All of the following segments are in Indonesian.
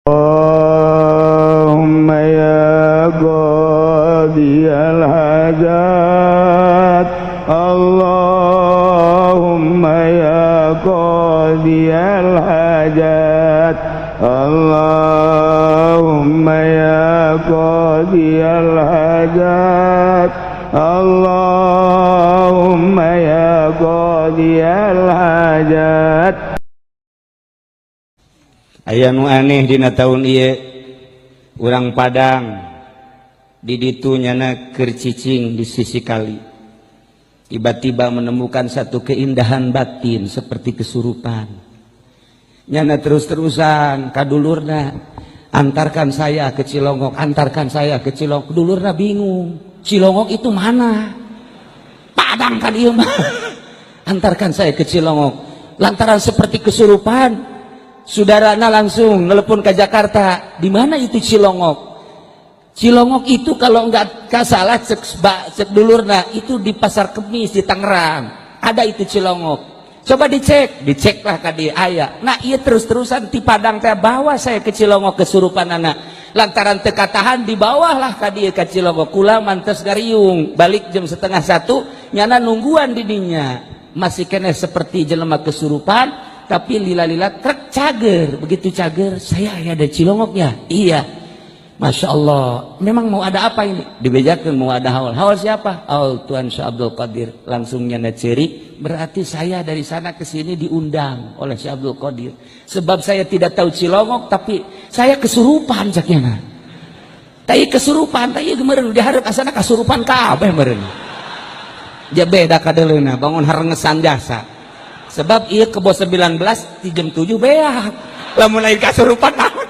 Allahumma ya qadiyal hajat, Allahumma ya qadiyal hajat, Allahumma ya qadiyal hajat, Allahumma ya qadiyal hajat. Aya nu aneh dina taun ieu urang Padang di ditu nyana keur cicing di sisi kali tiba-tiba menemukan satu keindahan batin seperti kesurupan. Nyana terus-terusan kadulurna, antarkan saya ke Cilongok, antarkan saya ke Cilongok. Dulurna bingung, Cilongok itu mana? Padang kan ieu mah. Antarkan saya ke Cilongok. Lantaran seperti kesurupan, saudarana langsung nelpon ke Jakarta. Di mana itu Cilongok? Cilongok itu kalau enggak salah cek dulurna itu di Pasar Kemis di Tangerang. Ada itu Cilongok. Coba diceklah ka dieu aya. Nah, ieu terus-terusan ti Padang teh bawa saya ke Cilongok kesurupan anak. Lantaran teu katahan dibawahlah ka dieu ka Cilongok. Kula mantes gariung, balik jam 12:30 nyana nungguan di dinya. Masih kena seperti jelema kesurupan, tapi lila-lila trek cager. Begitu cager, saya ada Cilongoknya. Iya, Masya Allah. Memang mau ada apa ini? Dibejakan mau ada haul. Haul siapa? Haul Tuan Syekh Abdul Qadir. Langsung nyana ceri, berarti saya dari sana ke sini diundang oleh Syekh Abdul Qadir. Sebab saya tidak tahu Cilongok, tapi saya kesurupan caknya. Tapi kesurupan, tapi kemarin diharap asana kesurupan kabeh meureun. Dia beda kadeleuna bangun harengesan jasa. Sebab iya ke bos 19 di jam 7 beak. Lamun lain kasurupan naon.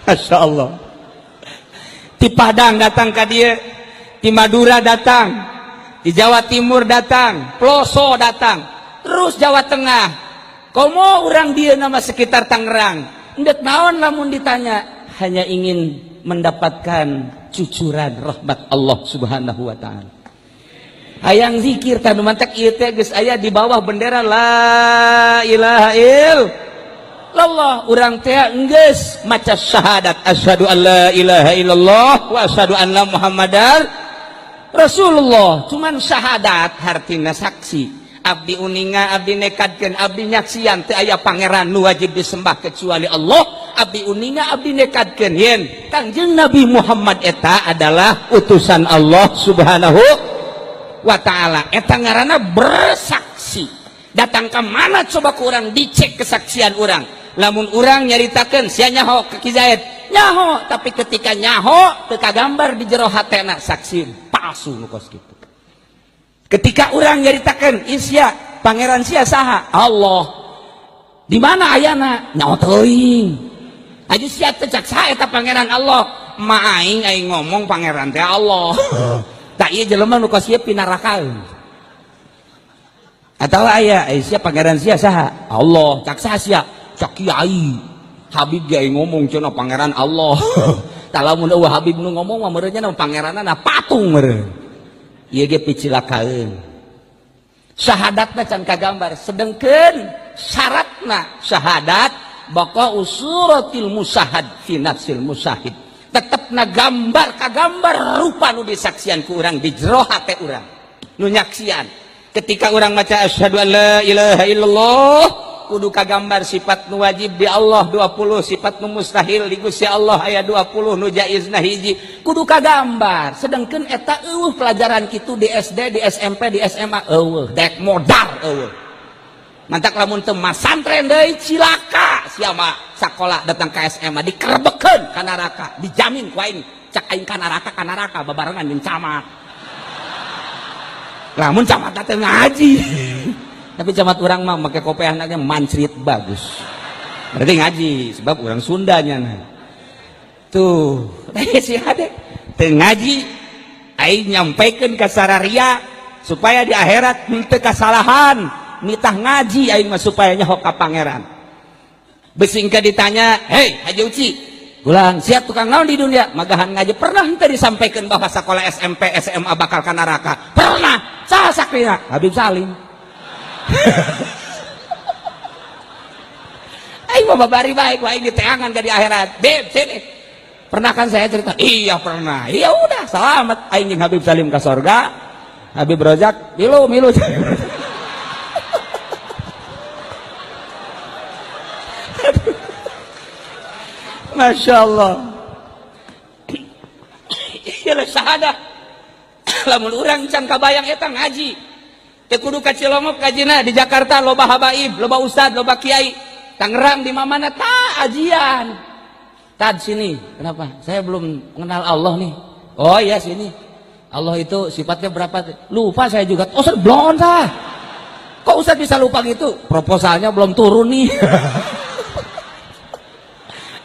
Masya Allah. Di Padang datang ke dia, di Madura datang, di Jawa Timur datang, Ploso datang, terus Jawa Tengah. Komo orang dia nama sekitar Tangerang. Ndet naon lamun ditanya, hanya ingin mendapatkan cucuran rahmat Allah Subhanahu wa taala. Hayang zikir tanu mantek ieu teh geus aya di bawah bendera la ilaha illallah. Urang teh geus maca syahadat asyhadu an la ilaha illallah wa asyhadu anna muhammadar rasulullah. Cuman syahadat hartina saksi. Abdi uninga, abdi nekadkeun, abdi nyaksian teu aya pangeran nu wajib disembah kecuali Allah. Abdi uninga, abdi nekadkeun yen Kangjeng Nabi Muhammad eta adalah utusan Allah Subhanahu wa ta'ala. Eta ngaranna bersaksi. Datang ke mana coba ku urang dicek kesaksian urang. Lamun urang nyaritakeun sia nyaho ke Ki Zaid, nyaho, tapi ketika nyaho teu kagambar di jero hatena saksi palsu nu kos kitu. Ketika urang nyaritakeun isya pangeran sia saha? Allah. Di mana ayana? Nyaho teuing. Aju sia teh cak saha eta pangeran Allah? Ma aing ngomong pangeran teh Allah. Tak iya jelema nu kos ieu pinarakaeun. Atawa aya sia pangeran sia saha? Allah. Cak saha sia? Cak kiai. Habib ge ngomong cenah pangeran Allah. Tah lamun eueuh Habib nu ngomong mah meureunnya na pangeranana patung meureun. Ieu ge picilakaeun. Syahadatna can kagambar, sedengkeun syaratna syahadat baqa usuratil musahad fi nafsil musahid. Tetepna gambar kagambar rupa nu disaksian ku urang di jero hate urang nu nyaksian. Ketika urang maca asyhadu an la ilaha illallah kudu kagambar sifat nu wajib di Allah 20, sifat nu mustahil di Gusti Allah aya 20, nu jaizna hiji kudu kagambar. Sedengkeun eta eueuh pelajaran kitu di SD, di SMP, di SMA eueuh dek modar eueuh. Mantak lamun teu masantren deui cilaka sia mah sakola datang ka SMA dikerebekeun ka neraka, dijamin ku aing cak aing ka neraka babarengan jeung camat. Lamun camat teh ngaji. Tapi camat orang mah make kopeahna mancrit bagus. Berarti ngaji sebab orang Sundanya. Tuh, sia hade teu ngaji aing nyampaikeun ka sararia supaya di akhirat henteu kasalahan. Nitah ngaji aing mah supaya nyaho ka pangeran. Besingka ditanya, "Hei, Haji Uci, ulang siap tukang naon di dunia?" Magahan ngaji pernah henteu disampaikan bahwa sekolah SMP, SMA bakal ka neraka? Pernah. Saha sakrina? Habib Salim. mah bari baik wae di teangan ke di akhirat. Beb, sini. Pernah kan saya cerita? Iya pernah. Iya udah, selamat aing jeung Habib Salim ka sorga. Habib Rojak, milu. Masya Allah. Iyalah syahadah. Lamun urang can kabayang eta ngaji. Teu kudu ka Cilongok kajina di Jakarta loba habaib, loba ustad, loba kiai. Tangerang di mana ta ajian. Tad sini. Kenapa? Saya belum mengenal Allah nih. Oh iya sini. Allah itu sifatnya berapa? Lupa saya juga. Oh, Ustaz belum tah. Kok Ustaz bisa lupa gitu? Proposalnya belum turun nih.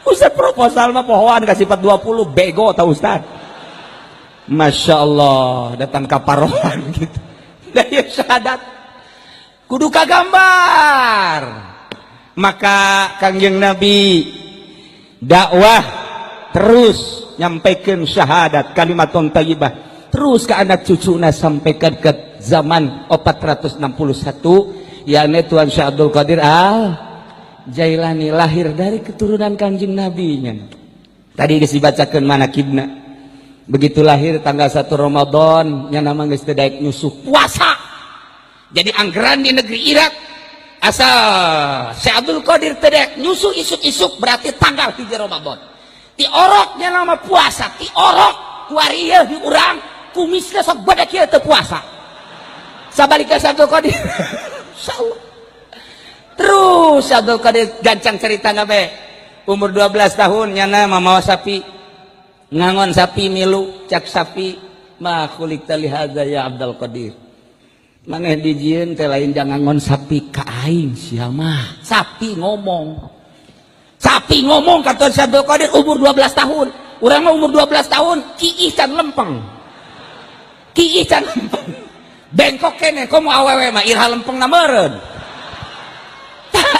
Ustaz proposal mah pohoan ka sifat 20 bego tau Ustaz. Masya Allah, datang kaparohan gitu. Daya syahadat kudu kagambar. Maka Kangjeng Nabi dakwah terus nyampaikan syahadat kalimatun thayyibah terus ke anak cucuna sampaikan ke zaman 461 yakni Tuan Syekh Abdul Qadir Jailani lahir dari keturunan Kanjeng Nabi nya. Tadi geus dibacakeun manakibna. Begitu lahir tanggal 1 Ramadan nya nama geus teu daek nyusuh puasa. Jadi anggaran di negeri Irak asal Syekh Abdul Qadir teu daek nyusuh isuk-isuk berarti tanggal 3 Ramadan. Ti oroknya nama puasa, ti orok kuarieuh di urang kumisna sok badak kieu teu puasa. Sabalika Syekh Abdul Qadir. Insyaallah. Terus Abdul Qadir gancang cerita nabe umur 12 tahun nyana mamawa sapi ngangon sapi milu cak sapi ma khuliqta li hadza ya Abdul Qadir maneh dijieun teh lain jangan ngangon sapi ka aing sia mah sapi ngomong kata Abdul Qadir umur 12 tahun urang mah umur 12 tahun kiih can lempeng bengkok kene komo awewe mah irha lempeng na meureun.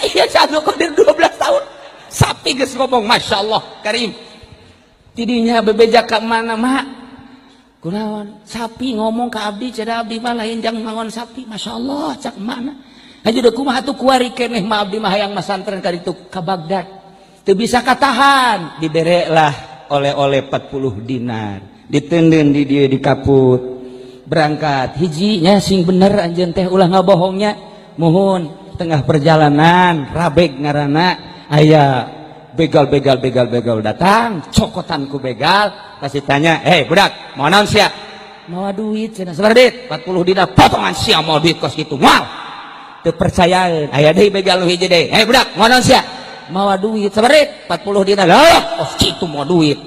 Iya Abdul Qadir 12 tahun sapi geus ngomong Masya Allah Karim tidinya bebeja ka mana mak kunaon sapi ngomong ka abdi cenah abdi mah lain jang mangon sapi Masya Allah cak mana aja udah kumaha tuh kuari keneh mah abdi mah hayang masantren ka ditu ka Bagdad teu bisa katahan diberelah oleh-oleh 40 dinar diteuneun di dieu di kaput berangkat hijinya sing bener anjeun teh ulah ngabohongnya muhun tengah perjalanan rabeg ngaranna aya begal datang cokotanku begal kasih tanya budak mau naon sia mau duit cenah sabar dit 40 dinar potongan sia mau duit kos kitu moal teu percayaan aya deui begal nu hiji deui budak mau naon sia mau duit sabar dit 40 dinar kos kitu mau duit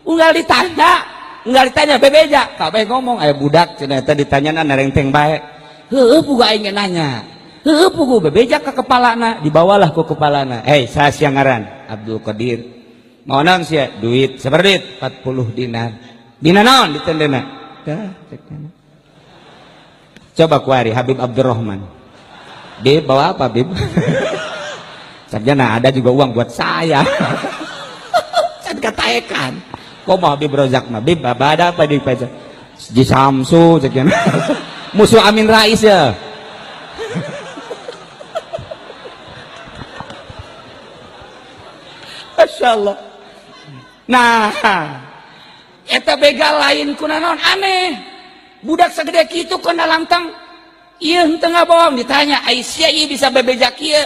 unggal ditanya bebeja kabeh ngomong aya budak cenah teh ditanyana narengteng bae heueuh puga aing nanya pugu bebejak ke kepalana dibawalah ke kepalana saya siang ngaran Abdul Qadir mau naon sia duit sabar duit 40 dinar dina naon ditendena coba kuari Habib Abdurrahman Bib bawa apa Bib sarjana ada juga uang buat saya kan kataekan kok mau Habib Rozak mah Bib ada apa di pajak di Samsu sekian musuh Amin Rais ya. Masya Allah. Nah, eta begal lain kunaon aneh. Budak segede kitu kena lantang. Ieu henteu ngabohong ditanya, Aisyah ieu bisa bebejak ieu.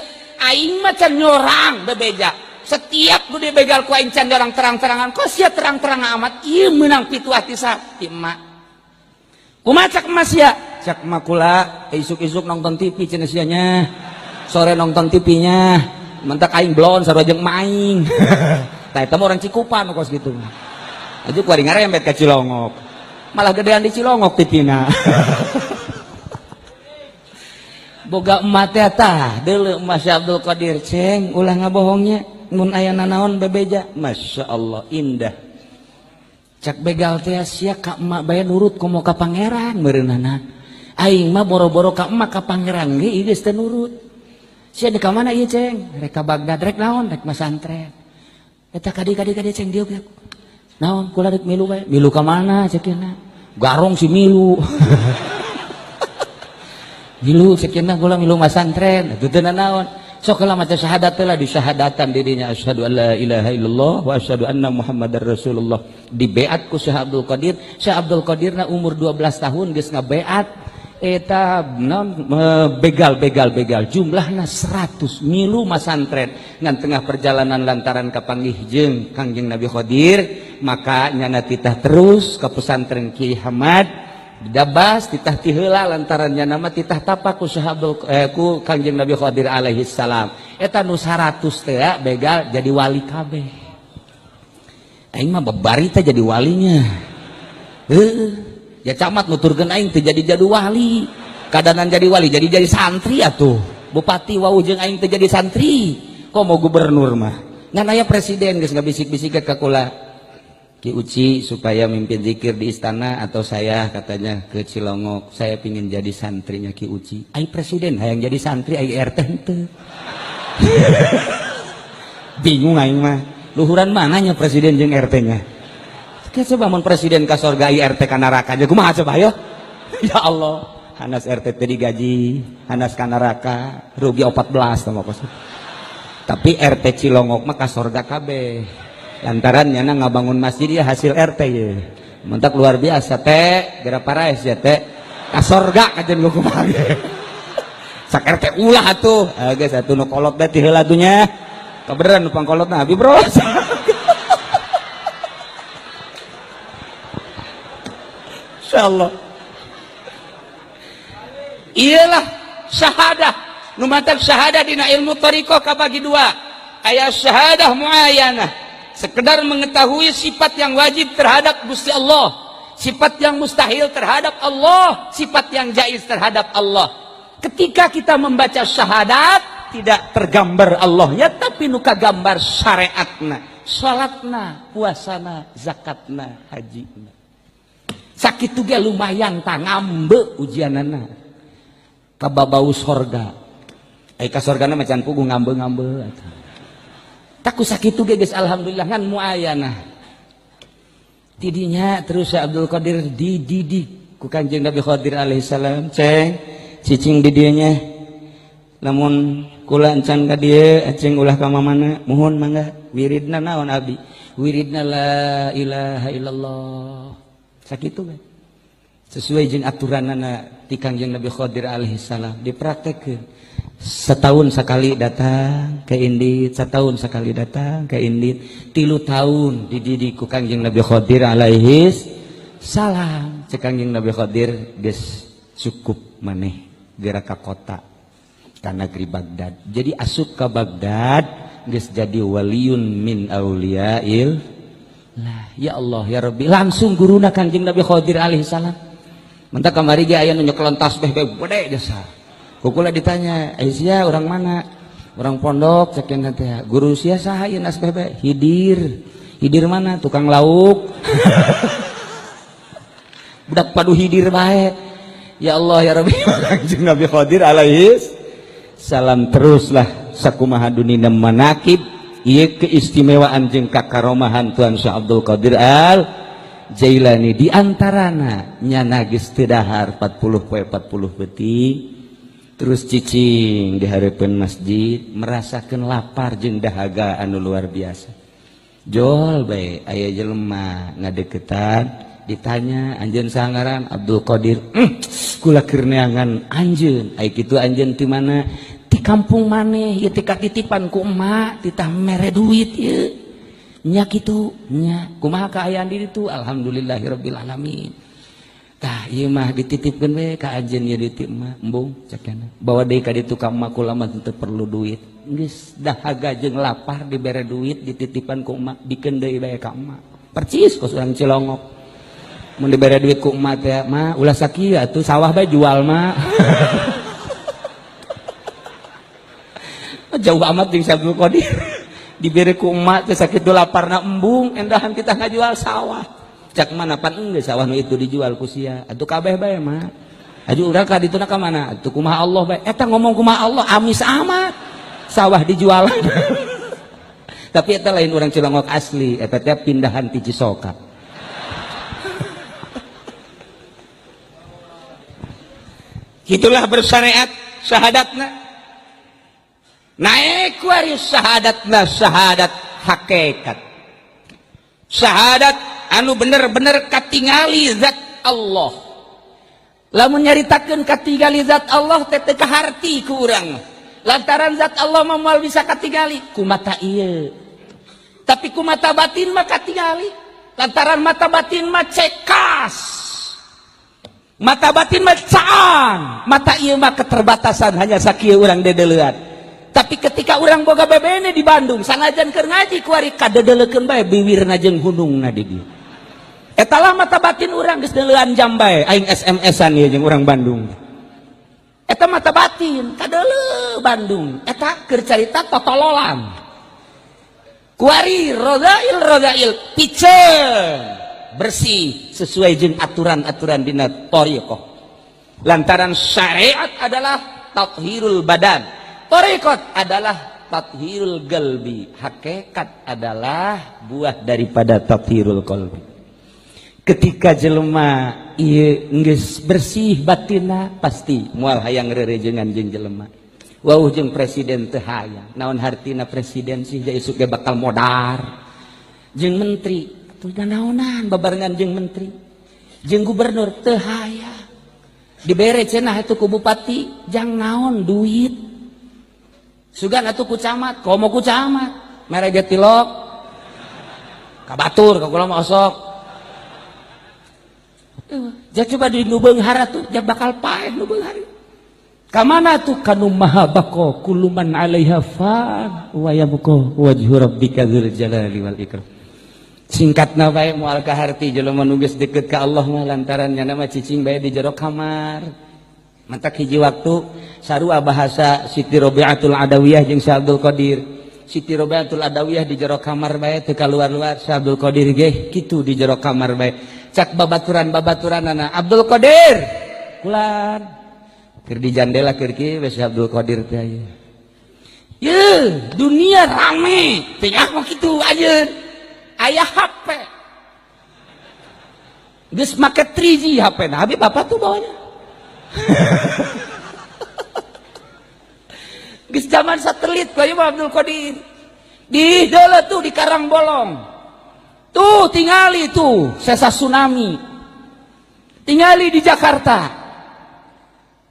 Aing mah can nyorang bebejak. Setiap ku dibegal ku aing can nyorang terang-terangan. Kok sia terang-terang amat ieu meunang pituah ti emak. Kumaha cak emas sia? Cak emak kula isuk-isuk nonton TV cenah sia nya. Sore nonton TV-nya. Mentak aing blon sarua jeung maing. Tah eta mah orang Cikupan kos kitu. Aju kuari ngarembet ka Cilongok. Malah gedean di Cilongok tipina. Boga emat teh tah deuleu emas Abdul Qadir ceng ulah ngabohongnya mun aya nanaon bebeja. Masya Allah indah. Cak begal teh sia ka emak bae nurut komo ka pangeran meureunana. Aing mah boro-boro ka emak ka pangeran ge ieu geus teu nurut. Sia di ka mana ieu ceng? Rek ka Bagdad rek naon? Rek masantren. Eta kadi ceng dieu ge. Naon kula rek milu bae. Milu ka mana ceukna? Garong si milu. Milu ceukna kula milu masantren. Atuh teu naon. sok lah maca syahadat lah di syahadatan dirinya asyhadu an la ilaha illallah wa asyhadu anna muhammadar rasulullah di beat ku Syekh Abdul Qadir. Syekh Abdul Qadirna umur 12 tahun geus ngabeat eta begal jumlahna 100 milu masantren ngan tengah perjalanan lantaran kapanggih jeung Kangjeng Nabi Qadir maka nyana titah terus ke pesantren Kiai Hamad didabas titah ti heula lantaran nyana mah titah tapak ku ku Kangjeng Nabi Qadir alaihi salam eta nu 100 teh begal jadi wali kabeh aing mah babari teh jadi walinya ya camat nuturkeun aing teu jadi wali kadanan jadi wali jadi santri atuh bupati wau jeung aing teu jadi santri kok mau gubernur mah ngan aya presiden geus ngabisik-bisik ka kula Ki Uci supaya mimpin zikir di istana atau saya katanya ke Cilongok saya pingin jadi santrinya Ki Uci ai presiden hayang jadi santri ai RT henteu bingung aing mah luhuran mananya presiden jeung RT nya coba mun presiden ka sorga RT ka neraka aja kumaha coba ayo ya Allah hanas RT teh digaji hanas ka neraka rugi 14 tama kos tapi RT Cilongok mah ka sorga kabeh lantaran nyana ngabangun masjid ya hasil RT ya mentak luar biasa teh gara parais ya teh ka sorga kajen gua kumaha sak RT ulah atuh geus atuh nu kolot teh ti heula atunya kabeneran nu pangkolotna abi bro insyaallah iyalah syahadah nu matak syahadah dina ilmu thariqah kabagi dua aya syahadah muayyanah sekedar mengetahui sifat yang wajib terhadap Gusti Allah sifat yang mustahil terhadap Allah sifat yang jaiz terhadap Allah ketika kita membaca syahadat tidak tergambar Allahnya tapi nu kagambar syariatna salatna puasana zakatna hajina sakit ge lumayan tangambe ujianana kababau sorga ai ka sorgana macan pugu ngambe-ngambe taku sakit ge geus alhamdulillah ngan muayyanah tidinya terus Syekh Abdul Qadir dididik ku Kanjeng Nabi Qadir alaihi salam ceng cicing di dieu nya lamun kula encan ka dieu aceng ulah ka mamana mohon mangga wiridna naon abdi wiridna la ilaha illallah sakitu kan sesuai jeung aturanana ti Kangjeng Nabi Qadir alaihi salam dipraktekkeun setahun sekali datang ke Indit setahun sekali datang ke Indit 3 tahun dididik ku Kangjeng Nabi Qadir alaihi salam cek Kangjeng Nabi Qadir geus cukup maneh geura ka kota ka negeri Baghdad jadi asup ka Baghdad geus jadi waliun min auliyail lah ya Allah ya Rabbi langsung guruna Kanjeng Nabi Qadir alaihi salam mentak kamari ge aya nu nyekelon tasbih gede jasa kukula ditanya sia orang mana orang pondok cek teh guru sia saha ieu tasbih hidir mana tukang lauk budak padu hidir bae ya Allah ya Rabbi Kanjeng Nabi Qadir alaihi salam teruslah sakumaha dunina manakib ieu keistimewaan jeung kakaromahan Tuan Syekh Abdul Qadir Al Jailani diantarana nyana geus teu dahar 40 poe 40 beuting terus cicing di hareupeun masjid merasakeun lapar jeung dahaga anu luar biasa jol bae aya jelema ngadeukeutan ditanya anjeun saha ngaran Abdul Qadir kula keur neangan anjeun ai kitu anjeun ti mana di kampung maneh ieu teh katitipan ku emak titah mere duit ieu nya kitu nya kumaha kaayaan di ditu alhamdulillahirabbil alamin tah ieu mah dititipkeun we ka anjeun ieu di emak embung cekena bawa deui ka ditu ka emak kula mah teu perlu duit geus dahaga jeung lapar dibere duit dititipan ku emak dikeun deui bae ka emak percis kos urang Cilongok mun dibere duit ku emak teh mah ulah sakieu atuh sawah bae jual mah jauh amat jeung Syekh Abdul Qadir dibere ku emak teh sakitu laparna embung endahan kita ngajual sawah cak mana pan enggeus sawah nu itu dijual ku sia atuh kabeh bae mah aju urang ka dituna ka mana atuh kumaha Allah bae eta ngomong kumaha Allah amis amat sawah dijual tapi eta lain urang Cilongok asli eta teh pindahan ti Cisoka gitulah bersyariat syahadatna naik kuari syahadatna syahadat hakikat, syahadat anu bener-bener katingali zat Allah. Lamun nyaritakeun katingali zat Allah teh teu kaharti ku urang, lantaran zat Allah mah moal bisa katingali ku mata ieu, tapi ku mata batin mah katingali lantaran mata batin mah cekas, mata batin mah caan, mata ieu mah keterbatasan hanya sakieu urang dedeleuan. Tapi ketika urang boga bebene di Bandung sanajan keur ngaji kuari kadedelekeun bae biwirna jeung hunungna di dieu. Eta lah mata batin urang geus deuleuan jam bae aing SMS-an ieu jeung urang Bandung. Eta mata batin kadeuleu Bandung. Eta keur carita totololan. Kuari rodail piceun bersih sesuai jeung aturan-aturan dina thariqah. Lantaran syariat adalah tathhirul badan, thariqat adalah tathhirul qalbi, hakikat adalah buah daripada tathhirul qalbi. Ketika jelema ieu geus bersih batinna pasti moal hayang rerejengan jeung jelema. Wauh jeung presiden teu hayang. Naon hartina presiden sih jadi isuk ge bakal modar. Jeung menteri atuh naonan babarengan jeung menteri. Jeung gubernur teu hayang. Dibere cenah atuh ku bupati jang naon duit. Sugan atuh ku camat, komo ku camat. Mere ge tilok. Kabatur ka kula mah osok. Jah coba di nu beunghar tuh jah bakal paeh nu beunghar. Ka mana tuh kanu maha baqo kullu man 'alaiha fan wa yabqa wajhu rabbika dzul jalali wal ikram. Singkatna bae moal kaharti jelema nu geus deukeut ka Allah mah lantaran nya mah cicing bae di jero kamar. Mantak hiji waktu sarua bahasa Siti Rabi'atul Adawiyah jeung Syekh Abdul Qadir. Siti Rabi'atul Adawiyah di jero kamar bae teu kaluar-luar, Syekh Abdul Qadir ge kitu di jero kamar bae. Cak babaturan-babaturanana Abdul Qadir kulan keur di jandela keur kieu Syekh Abdul Qadir teh aya. Ye, dunia rame, teh mah kitu ajeun. Aya HP. Geus make 3G HP-na, habis bapak tuh bawanya. Geus zaman satelit bae Abdul Qadir. Di deuleu tuh di Karangbolong. Tuh tingali tuh sesa tsunami, tingali di Jakarta,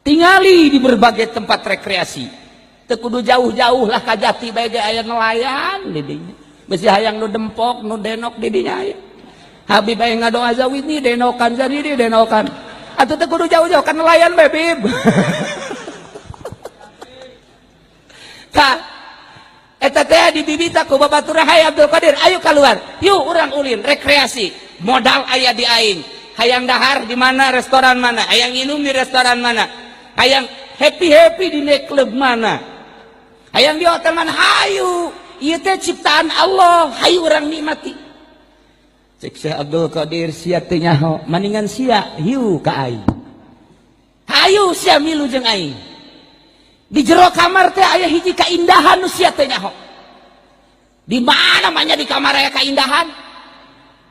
tingali di berbagai tempat rekreasi. Teu kudu jauh-jauh lah ka Jati bae ge aya nelayan di dinya. Besi hayang nu dempok nu denok di dinya aya. Habib bae ngadoa zawini denokan jadi denokan. Atuh teu kudu jauh-jauh kan nelayan bae bib. Ka eta teh dibibita ku babaturan hayang Abdul Qadir, ayo keluar, yuk urang ulin rekreasi, modal aya di aing, hayang dahar di mana restoran mana, hayang minum di restoran mana, hayang happy di night club mana, hayang di hotel mana, hayu, ieu teh ciptaan Allah, hayu urang nikmati. Cek Syekh Abdul Qadir sia teh nyaho, maningan sia hiu ka aing, hayu sia milu jeung aing. Di jero kamar teh aya hiji kaindahan nu sia teh nyaho. Di mana manya di kamar aya kaindahan?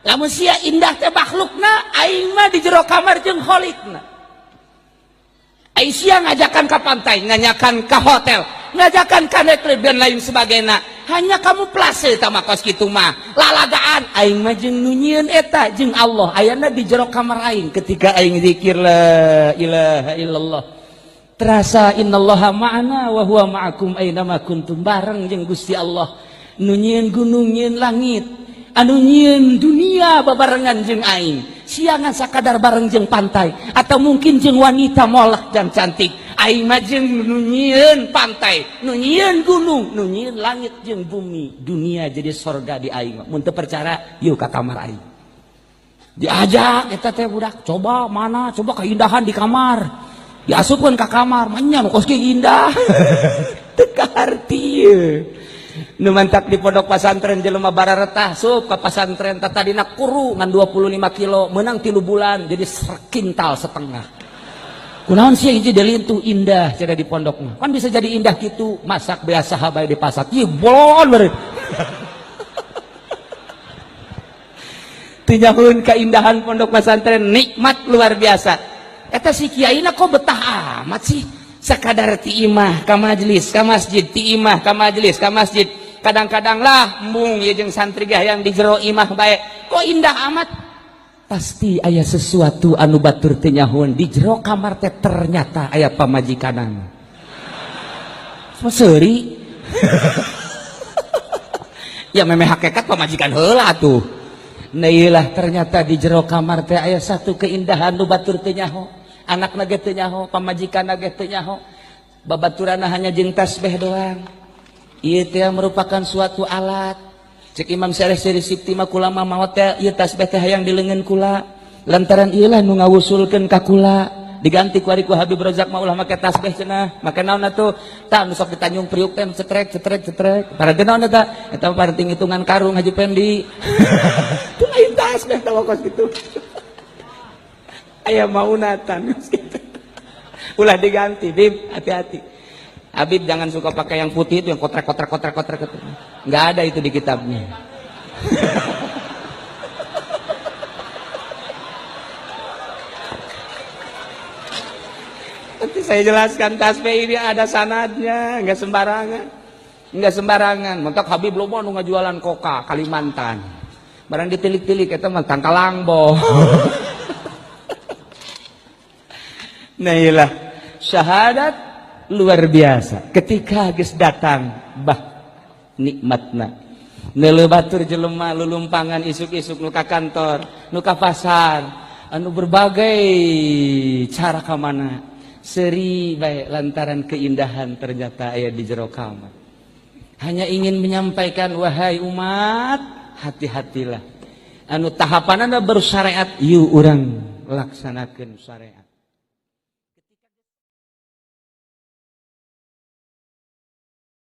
Lamun sia indah teh makhlukna, aing mah di jero kamar jeung kholikna. Aing sia ngajakan ka pantai, ngajakan ka hotel, ngajakan ka netleb dan lain sebagainya. Hanya kamu place tah mah kos kitu mah. Lalagaan aing mah jeung nu nyieun eta jeung Allah ayana di jero kamar aing ketika aing zikir la ilaha illallah. Terasa innallaha ma'ana wa huwa ma'akum aina ma kuntum, bareng jeung Gusti Allah nu nyieun gunung nyieun langit anu nyieun dunia babarengan jeung aing. Siangan sakadar bareng jeung pantai atau mungkin jeung wanita molek dan cantik. Aing mah jeung nu nyieun pantai, nu nyieun gunung, nu nyieun langit jeung bumi. Dunia jadi surga di aing. Mun teu percaya yuk ka kamar aing. Diajak eta teh budak, coba mana, coba keindahan di kamar. Diasupkeun ka kamar, manya nu kos ge indah. Teu kaharti ieu. Nu mantak di pondok pasantren jelema bararetah sup ka pasantren tadina kuru ngan 25 kilo, meunang 3 bulan jadi sekintal setengah. Kunaon sih hiji delintu indah cenah di pondok mah. Kan bisa jadi indah kitu, masak biasa bae di pasar. Ieu bolon beureut. Teu nyahoeun keindahan pondok pasantren, nikmat luar biasa. Eta si kiaina kok betah amat sih Sakadar ti imah ka majelis ka masjid, ti imah ka majelis ka masjid. Kadang-kadang lah embung ya jeung santri yang di jero imah bae. Kok indah amat? Pasti aya sesuatu anu batur teu nyahoan di jero kamar teh ternyata aya pamajikanan. Seuri. Ya memeh hakikat pamajikan heula tuh. Nah iyalah ternyata di jero kamar teh aya satu keindahan nu batur teu nyaho. Anakna ge teu nyaho, pamajikanna ge teu nyaho. Babaturanna hanya jeung tasbih doang. Ieu teh merupakan suatu alat. Cek Imam Syarih Sipti mah kula mah maot teh ieu tasbih teh hayang dileungeun kula. Lantaran ieu lah nu ngawusulkeun ka kula. Diganti ku ari ku Habib Razak mah ulah make tasbih cenah. Make naon atuh? Tah nu sok ditanjung priuk teh cetrek. Para naon eta? Eta parenting hitungan karung Haji Pendi. Teu lain tasbih tah wakos kitu. Aya maunatan kitu. Ulah diganti, Bib, hati-hati. Habib jangan suka pakai yang putih itu yang kotrek. Nggak ada itu di kitabnya. Nanti saya jelaskan tasbih ini ada sanadnya, nggak sembarangan. Mentok Habib lo mau ngajualan koka Kalimantan. Barang ditilik-tilik itu mah tangkalangbo. Nah iyalah syahadat luar biasa ketika geus datang bah nikmatna neuleuh batur jelema lulumpangan isuk-isuk nu ka kantor nu ka pasar anu berbagai cara ka mana seuri bae lantaran keindahan ternyata aya di jero kamar. Hanya ingin menyampaikan wahai umat hati-hatilah anu tahapanana baru syariat yuk urang laksanakeun syariat.